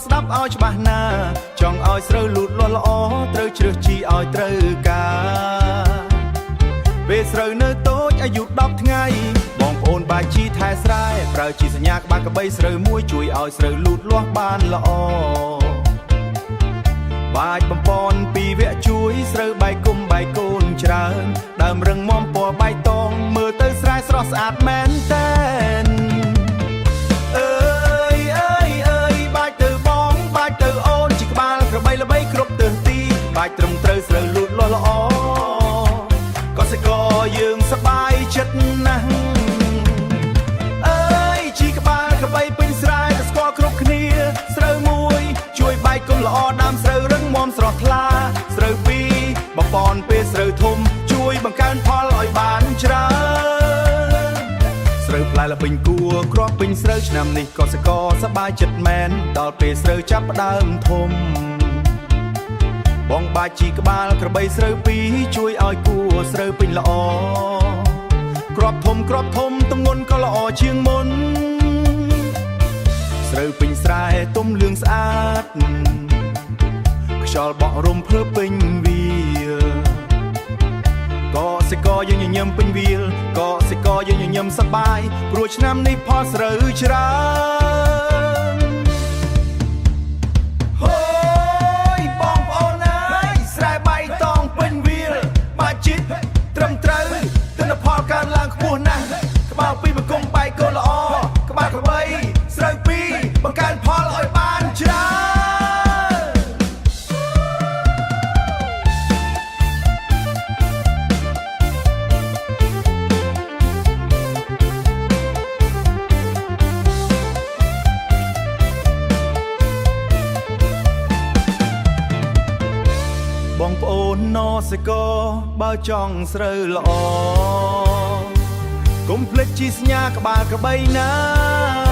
ស្ដាប់ឲ្យច្បាស់ណាចង់ឲ្យស្រូវលូតលាស់ល្អត្រូវជ្រើសជីឲ្យត្រូវការពេលស្រូវនៅតូចអាយុ10ថ្ងៃបងប្អូនបាច់ជីថែស្រែប្រើជីសញ្ញាក្បាលក្របីស្រូវមួយជួយឲ្យស្រូវលូតលាស់បានល្អបាច់បំពន់ពីវគ្គជួយស្រូវបែកគុំបែកកូនច្រើនដើមរឹងមាំពណ៌បៃតងមើលទៅស្រែស្រស់ស្អាតមែនតែនអើយបាច់ទៅបងបាច់ទៅអូនជីក្បាលក្របីល្បីគ្រប់ទិសទីបាច់ត្រឹមត្រូវស្រូវលូតលាស់ល្អកសិករយើងសប្បាយចិត្តណាស់អើយជីក្បាលក្របីពេញស្រែស្គាល់គ្រប់គ្នាស្រូវមួយជួយបែកគុំល្អដើមស្រូវរឹងមាំស្រស់ថ្លាស្រូវពីរបំពន់ពេលស្រូវធំជួយបង្កើនផលឲ្យបានច្រើនស្រូវផ្លែល្បិញគួរគ្រាប់ពេញស្រូវឆ្នាំនេះកសិករសប្បាយចិត្តមែនដល់ពេលស្រូវចាប់ផ្ដើមធំបងបាច់ជីក្បាលក្របីស្រូវពីរជួយឲ្យគួរស្រូវពេញល្អគ្រាប់ធំទម្ងន់ក៏ល្អជាងមុនស្រូវពេញស្រែទុំលឿងស្អាតខ្យល់បក់រំភើពេញវាកសិករយើងញញឹមពេញវាលកសិករយើងញញឹមសប្បាយព្រោះឆ្នាំនេះផលស្រូវច្រើនហូយបងប្អូនអើយស្រែបៃតងពេញវាលបាច់ជីតត្រឹមត្រូវទិន្នផលកើនឡើងខ្ពស់ណាស់ក្បាលពីបង្គំបែកកូនល្អក្បាលក្របីស្រូវពីរបង្កើនផលឲ្យបានច្រើនបងប្អូននសិករបើចង់ស្រូវល្អកុំភ្លេចជីសញ្ញាក្បាលក្របីណា